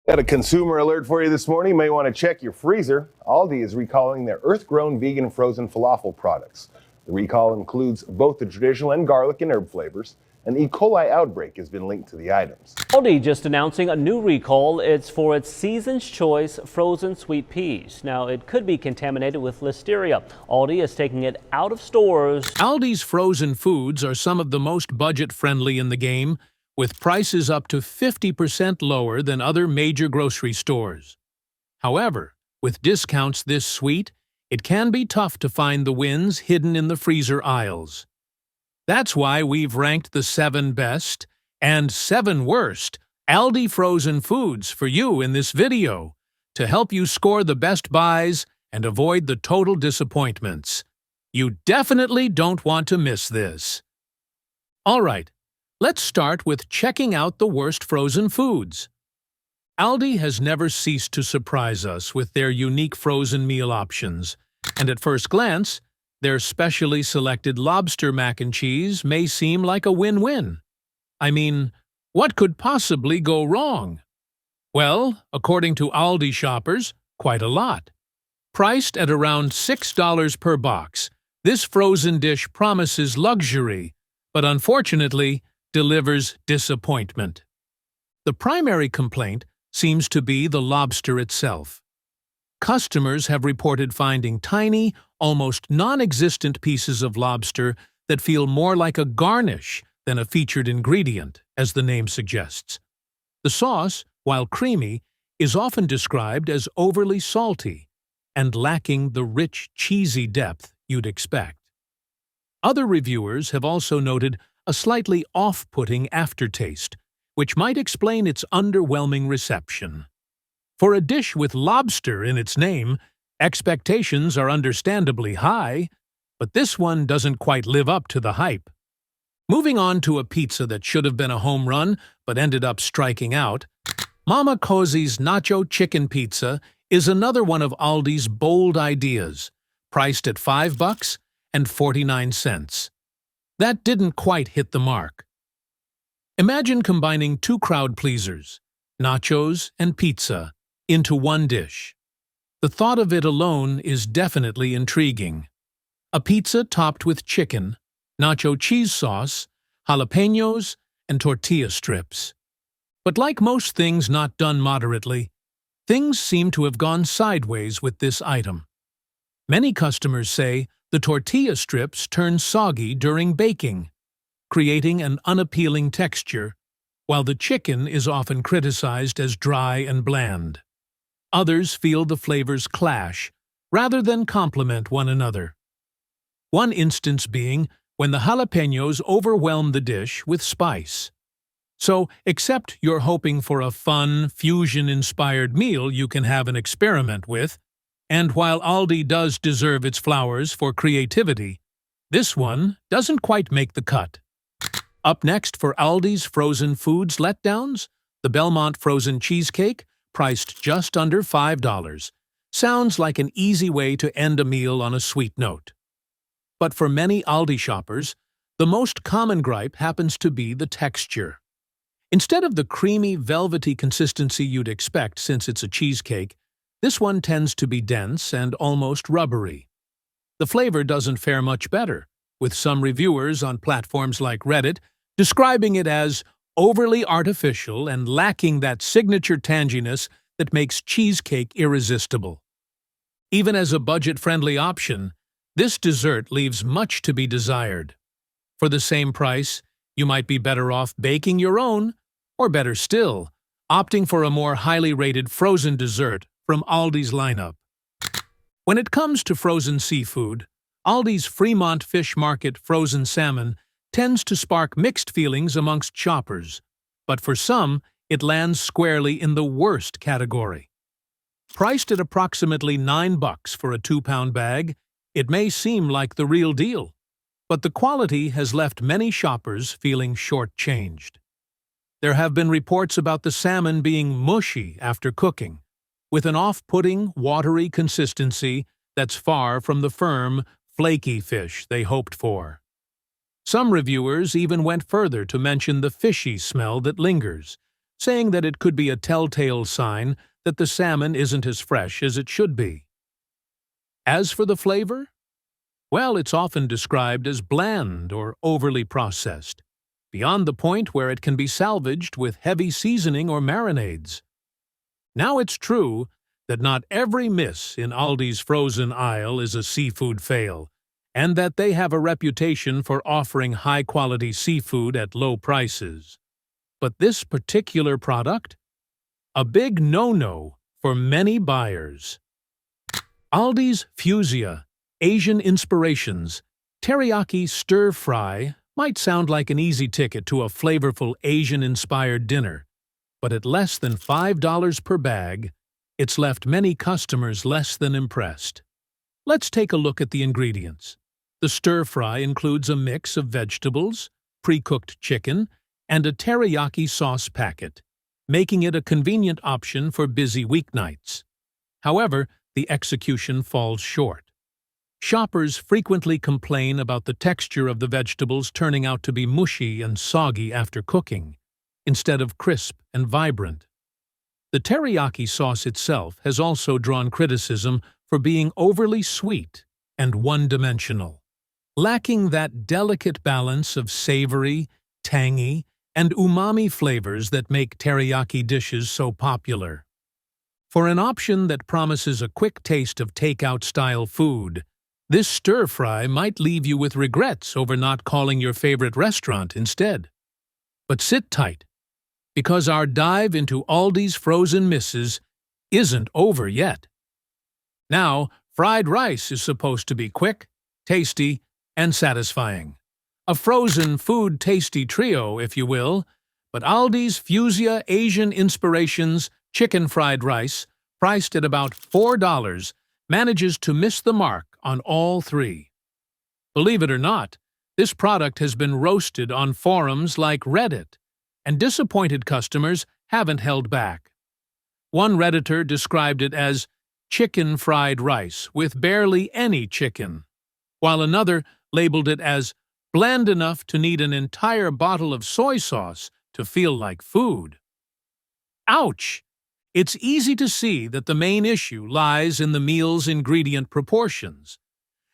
Got a consumer alert for you this morning. You may want to check your freezer. Aldi is recalling their earth-grown vegan frozen falafel products. The recall includes both the traditional and garlic and herb flavors. An E. coli outbreak has been linked to the items. Aldi just announcing a new recall. It's for its Season's Choice frozen sweet peas. Now, it could be contaminated with listeria. Aldi is taking it out of stores. Aldi's frozen foods are some of the most budget-friendly in the game, with prices up to 50% lower than other major grocery stores. However, with discounts this sweet, it can be tough to find the wins hidden in the freezer aisles. That's why we've ranked the 7 best and 7 worst Aldi frozen foods for you in this video to help you score the best buys and avoid the total disappointments. You definitely don't want to miss this. All right, let's start with checking out the worst frozen foods. Aldi has never ceased to surprise us with their unique frozen meal options, and at first glance, their specially selected lobster mac and cheese may seem like a win-win. I mean, what could possibly go wrong? Well, according to Aldi shoppers, quite a lot. Priced at around $6 per box, this frozen dish promises luxury, but unfortunately delivers disappointment. The primary complaint seems to be the lobster itself. Customers have reported finding tiny, almost non-existent pieces of lobster that feel more like a garnish than a featured ingredient, as the name suggests. The sauce, while creamy, is often described as overly salty and lacking the rich, cheesy depth you'd expect. Other reviewers have also noted a slightly off-putting aftertaste, which might explain its underwhelming reception. For a dish with lobster in its name, expectations are understandably high, but this one doesn't quite live up to the hype. Moving on to a pizza that should have been a home run but ended up striking out, Mama Cozzi's Nacho Chicken Pizza is another one of Aldi's bold ideas, priced at $5 and 49 cents. That didn't quite hit the mark. Imagine combining 2 crowd pleasers, nachos and pizza, into one dish. The thought of it alone is definitely intriguing. A pizza topped with chicken, nacho cheese sauce, jalapenos, and tortilla strips. But like most things not done moderately, things seem to have gone sideways with this item. Many customers say the tortilla strips turn soggy during baking, creating an unappealing texture, while the chicken is often criticized as dry and bland. Others feel the flavors clash, rather than complement one another. One instance being when the jalapenos overwhelm the dish with spice. So, except you're hoping for a fun, fusion-inspired meal you can have an experiment with, and while Aldi does deserve its flowers for creativity, this one doesn't quite make the cut. Up next for Aldi's frozen foods letdowns, the Belmont frozen cheesecake, priced just under $5. Sounds like an easy way to end a meal on a sweet note. But for many Aldi shoppers, the most common gripe happens to be the texture. Instead of the creamy, velvety consistency you'd expect since it's a cheesecake, this one tends to be dense and almost rubbery. The flavor doesn't fare much better, with some reviewers on platforms like Reddit describing it as overly artificial and lacking that signature tanginess that makes cheesecake irresistible. Even as a budget-friendly option, this dessert leaves much to be desired. For the same price, you might be better off baking your own, or better still, opting for a more highly rated frozen dessert from Aldi's lineup. When it comes to frozen seafood, Aldi's Fremont Fish Market frozen salmon tends to spark mixed feelings amongst shoppers, but for some, it lands squarely in the worst category. Priced at approximately $9 for a 2-pound bag, it may seem like the real deal, but the quality has left many shoppers feeling shortchanged. There have been reports about the salmon being mushy after cooking, with an off-putting, watery consistency that's far from the firm, flaky fish they hoped for. Some reviewers even went further to mention the fishy smell that lingers, saying that it could be a telltale sign that the salmon isn't as fresh as it should be. As for the flavor, well, it's often described as bland or overly processed, beyond the point where it can be salvaged with heavy seasoning or marinades. Now it's true that not every miss in Aldi's frozen aisle is a seafood fail, and that they have a reputation for offering high-quality seafood at low prices. But this particular product? A big no-no for many buyers. Aldi's Fuchsia Asian Inspirations Teriyaki Stir Fry might sound like an easy ticket to a flavorful Asian-inspired dinner, but at less than $5 per bag, it's left many customers less than impressed. Let's take a look at the ingredients. The stir fry includes a mix of vegetables, pre-cooked chicken, and a teriyaki sauce packet, making it a convenient option for busy weeknights. However, the execution falls short. Shoppers frequently complain about the texture of the vegetables turning out to be mushy and soggy after cooking, instead of crisp and vibrant. The teriyaki sauce itself has also drawn criticism for being overly sweet and one-dimensional, lacking that delicate balance of savory, tangy, and umami flavors that make teriyaki dishes so popular. For an option that promises a quick taste of takeout-style food, this stir-fry might leave you with regrets over not calling your favorite restaurant instead. But sit tight, because our dive into Aldi's frozen misses isn't over yet. Now, fried rice is supposed to be quick, tasty, and satisfying. A frozen food tasty trio, if you will, but Aldi's Fuchsia Asian Inspirations chicken fried rice, priced at about $4, manages to miss the mark on all three. Believe it or not, this product has been roasted on forums like Reddit, and disappointed customers haven't held back. One Redditor described it as chicken fried rice with barely any chicken, while another labeled it as bland enough to need an entire bottle of soy sauce to feel like food. Ouch! It's easy to see that the main issue lies in the meal's ingredient proportions.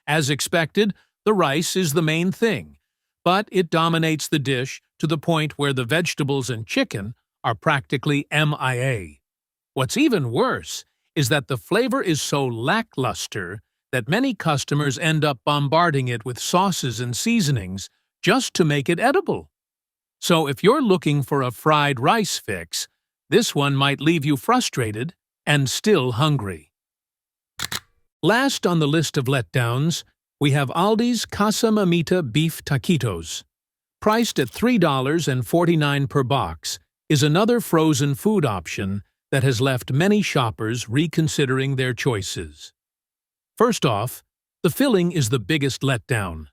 As expected, the rice is the main thing, but it dominates the dish to the point where the vegetables and chicken are practically MIA. What's even worse is that the flavor is so lackluster that many customers end up bombarding it with sauces and seasonings just to make it edible. So if you're looking for a fried rice fix, this one might leave you frustrated and still hungry. Last on the list of letdowns, we have Aldi's Casa Mamita Beef Taquitos. Priced at $3.49 per box, is another frozen food option that has left many shoppers reconsidering their choices. First off, the filling is the biggest letdown.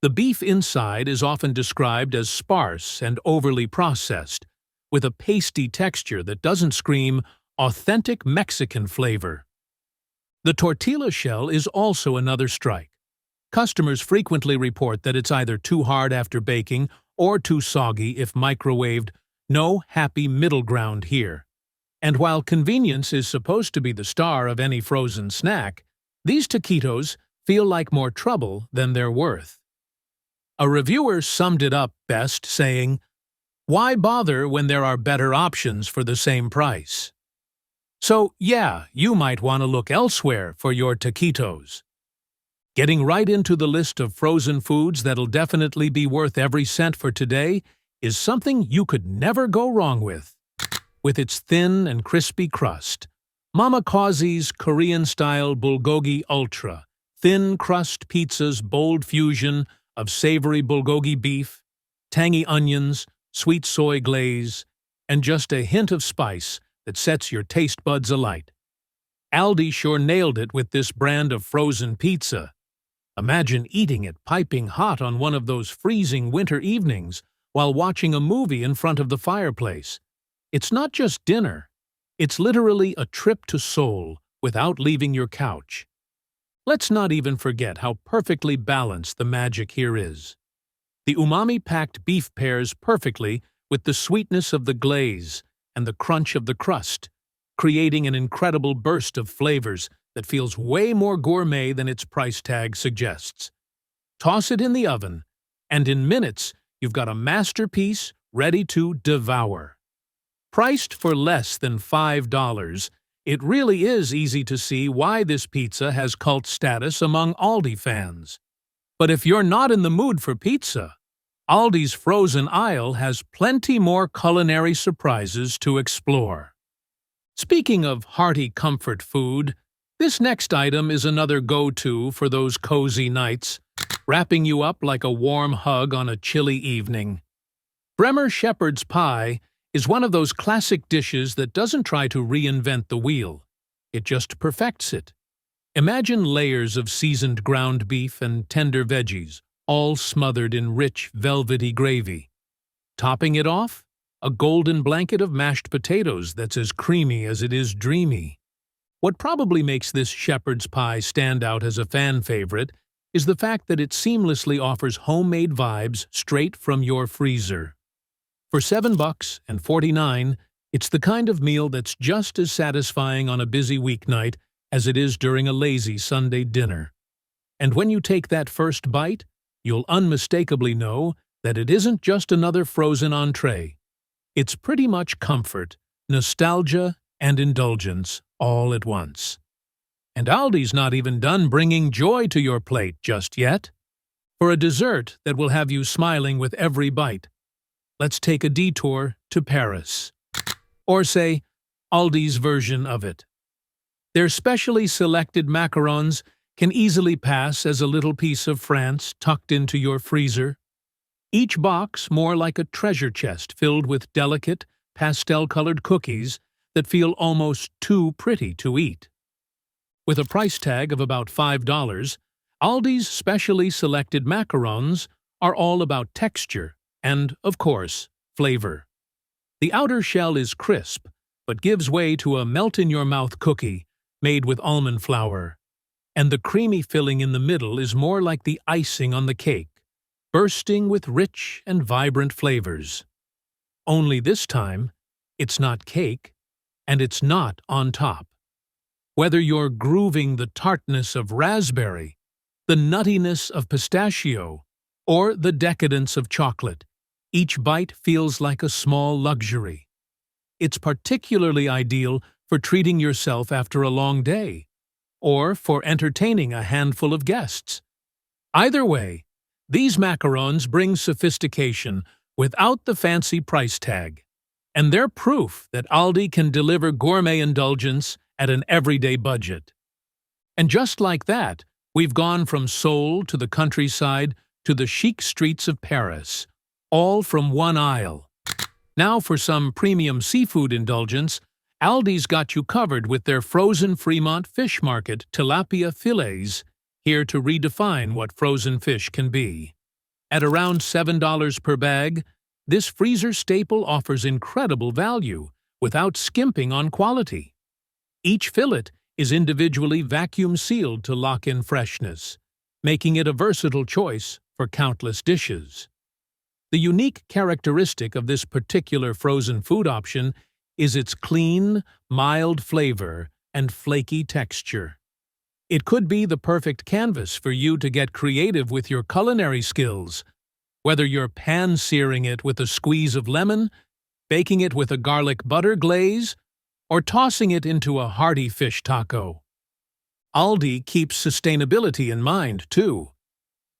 The beef inside is often described as sparse and overly processed, with a pasty texture that doesn't scream authentic Mexican flavor. The tortilla shell is also another strike. Customers frequently report that it's either too hard after baking or too soggy if microwaved. No happy middle ground here. And while convenience is supposed to be the star of any frozen snack, these taquitos feel like more trouble than they're worth. A reviewer summed it up best, saying, "Why bother when there are better options for the same price?" So yeah, you might want to look elsewhere for your taquitos. Getting right into the list of frozen foods that'll definitely be worth every cent for today is something you could never go wrong with. With its thin and crispy crust, Mama Cozy's Korean-style bulgogi ultra, thin crust pizza's bold fusion of savory bulgogi beef, tangy onions, sweet soy glaze, and just a hint of spice that sets your taste buds alight. Aldi sure nailed it with this brand of frozen pizza. Imagine eating it piping hot on one of those freezing winter evenings while watching a movie in front of the fireplace. It's not just dinner. It's literally a trip to Seoul without leaving your couch. Let's not even forget how perfectly balanced the magic here is. The umami-packed beef pairs perfectly with the sweetness of the glaze and the crunch of the crust, creating an incredible burst of flavors that feels way more gourmet than its price tag suggests. Toss it in the oven, and in minutes, you've got a masterpiece ready to devour. Priced for less than $5, it really is easy to see why this pizza has cult status among Aldi fans. But if you're not in the mood for pizza, Aldi's frozen aisle has plenty more culinary surprises to explore. Speaking of hearty comfort food, this next item is another go-to for those cozy nights, wrapping you up like a warm hug on a chilly evening. Bremer shepherd's pie is one of those classic dishes that doesn't try to reinvent the wheel. It just perfects it. Imagine layers of seasoned ground beef and tender veggies, all smothered in rich, velvety gravy. Topping it off, a golden blanket of mashed potatoes that's as creamy as it is dreamy. What probably makes this shepherd's pie stand out as a fan favorite is the fact that it seamlessly offers homemade vibes straight from your freezer. For $7.49, it's the kind of meal that's just as satisfying on a busy weeknight as it is during a lazy Sunday dinner. And when you take that first bite, you'll unmistakably know that it isn't just another frozen entree. It's pretty much comfort, nostalgia, and indulgence all at once. And Aldi's not even done bringing joy to your plate just yet. For a dessert that will have you smiling with every bite, let's take a detour to Paris. Or say, Aldi's version of it. Their specially selected macarons can easily pass as a little piece of France tucked into your freezer. Each box more like a treasure chest filled with delicate, pastel-colored cookies that feel almost too pretty to eat. With a price tag of about $5, Aldi's specially selected macarons are all about texture and, of course, flavor. The outer shell is crisp, but gives way to a melt-in-your-mouth cookie made with almond flour, and the creamy filling in the middle is more like the icing on the cake, bursting with rich and vibrant flavors. Only this time, it's not cake, and it's not on top. Whether you're grooving the tartness of raspberry, the nuttiness of pistachio, or the decadence of chocolate, each bite feels like a small luxury. It's particularly ideal for treating yourself after a long day, or for entertaining a handful of guests. Either way, these macarons bring sophistication without the fancy price tag, and they're proof that Aldi can deliver gourmet indulgence at an everyday budget. And just like that, we've gone from Seoul to the countryside to the chic streets of Paris, all from one aisle. Now for some premium seafood indulgence, Aldi's got you covered with their frozen Fremont Fish Market tilapia fillets, here to redefine what frozen fish can be. At around $7 per bag, this freezer staple offers incredible value without skimping on quality. Each fillet is individually vacuum-sealed to lock in freshness, making it a versatile choice for countless dishes. The unique characteristic of this particular frozen food option is its clean, mild flavor and flaky texture. It could be the perfect canvas for you to get creative with your culinary skills, whether you're pan-searing it with a squeeze of lemon, baking it with a garlic butter glaze, or tossing it into a hearty fish taco. Aldi keeps sustainability in mind, too.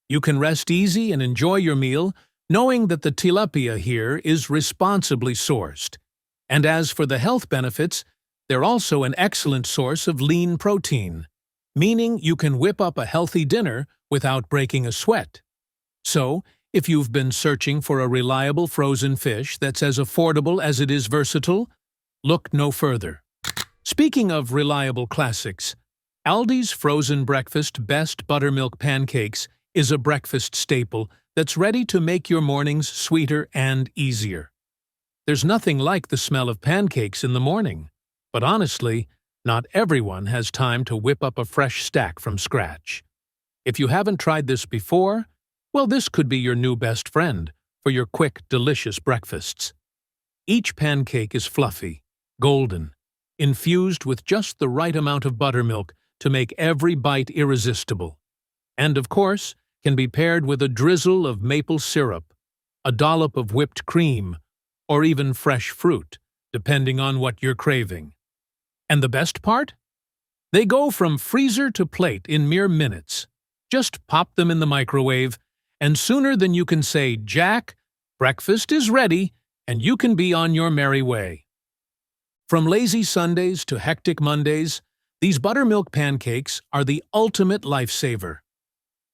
You can rest easy and enjoy your meal knowing that the tilapia here is responsibly sourced. And as for the health benefits, they're also an excellent source of lean protein, meaning you can whip up a healthy dinner without breaking a sweat. So, if you've been searching for a reliable frozen fish that's as affordable as it is versatile, look no further. Speaking of reliable classics, Aldi's frozen breakfast Best Buttermilk Pancakes is a breakfast staple that's ready to make your mornings sweeter and easier. There's nothing like the smell of pancakes in the morning, but honestly, not everyone has time to whip up a fresh stack from scratch. If you haven't tried this before, well, this could be your new best friend for your quick, delicious breakfasts. Each pancake is fluffy, golden, infused with just the right amount of buttermilk to make every bite irresistible. And, of course, can be paired with a drizzle of maple syrup, a dollop of whipped cream, or even fresh fruit, depending on what you're craving. And the best part? They go from freezer to plate in mere minutes. Just pop them in the microwave, and sooner than you can say, "Jack, breakfast is ready," and you can be on your merry way. From lazy Sundays to hectic Mondays, these buttermilk pancakes are the ultimate lifesaver.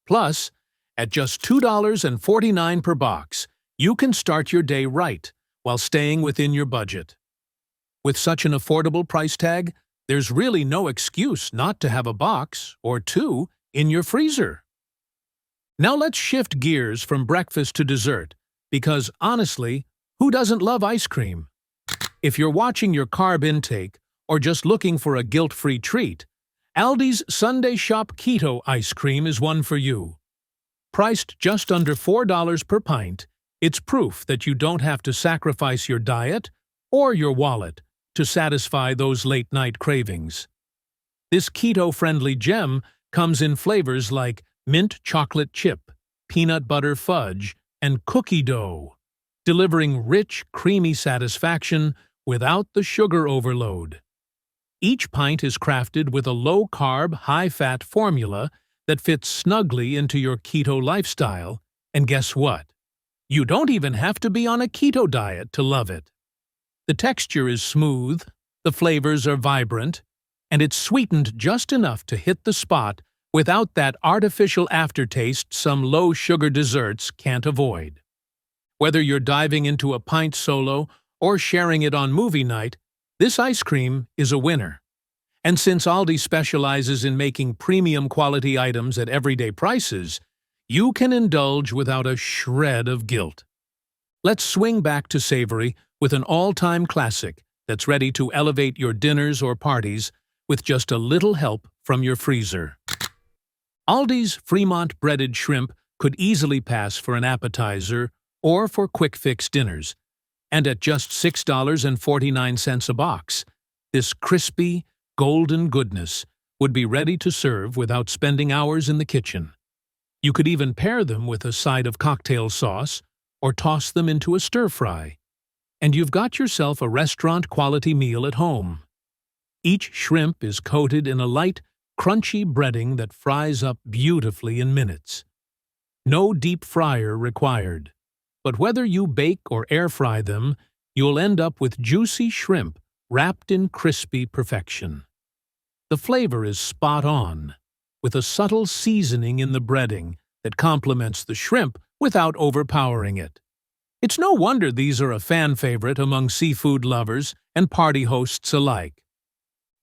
Plus, at just $2.49 per box, you can start your day right while staying within your budget. With such an affordable price tag, there's really no excuse not to have a box or two in your freezer. Now let's shift gears from breakfast to dessert, because honestly, who doesn't love ice cream? If you're watching your carb intake or just looking for a guilt-free treat, Aldi's Sunday Shop Keto ice cream is one for you. Priced just under $4 per pint, it's proof that you don't have to sacrifice your diet or your wallet to satisfy those late-night cravings. This keto-friendly gem comes in flavors like mint chocolate chip, peanut butter fudge, and cookie dough, delivering rich, creamy satisfaction without the sugar overload. Each pint is crafted with a low-carb, high-fat formula that fits snugly into your keto lifestyle, and guess what? You don't even have to be on a keto diet to love it. The texture is smooth, the flavors are vibrant, and it's sweetened just enough to hit the spot without that artificial aftertaste some low-sugar desserts can't avoid. Whether you're diving into a pint solo or sharing it on movie night, this ice cream is a winner. And since Aldi specializes in making premium quality items at everyday prices, you can indulge without a shred of guilt. Let's swing back to savory with an all-time classic that's ready to elevate your dinners or parties with just a little help from your freezer. Aldi's Fremont breaded shrimp could easily pass for an appetizer or for quick-fix dinners, and at just $6.49 a box, this crispy, golden goodness would be ready to serve without spending hours in the kitchen. You could even pair them with a side of cocktail sauce or toss them into a stir-fry, and you've got yourself a restaurant-quality meal at home. Each shrimp is coated in a light, crunchy breading that fries up beautifully in minutes. No deep fryer required, but whether you bake or air-fry them, you'll end up with juicy shrimp wrapped in crispy perfection. The flavor is spot on, with a subtle seasoning in the breading that complements the shrimp without overpowering it. It's no wonder these are a fan favorite among seafood lovers and party hosts alike.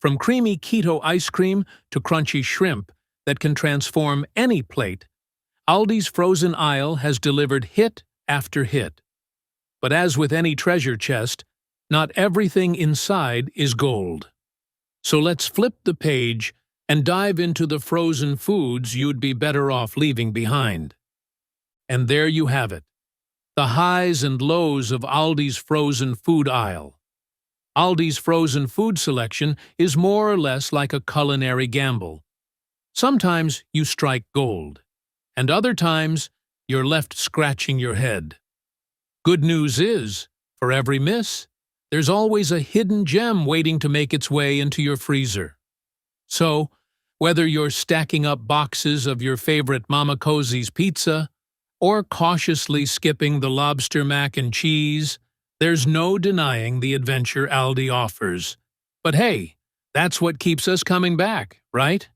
From creamy keto ice cream to crunchy shrimp that can transform any plate, Aldi's frozen aisle has delivered hit after hit. But as with any treasure chest, not everything inside is gold. So let's flip the page and dive into the frozen foods you'd be better off leaving behind. And there you have it, the highs and lows of Aldi's frozen food aisle. Aldi's frozen food selection is more or less like a culinary gamble. Sometimes you strike gold, and other times you're left scratching your head. Good news is, for every miss, there's always a hidden gem waiting to make its way into your freezer. So, whether you're stacking up boxes of your favorite Mama Cozzi's pizza, or cautiously skipping the lobster mac and cheese, there's no denying the adventure Aldi offers. But hey, that's what keeps us coming back, right?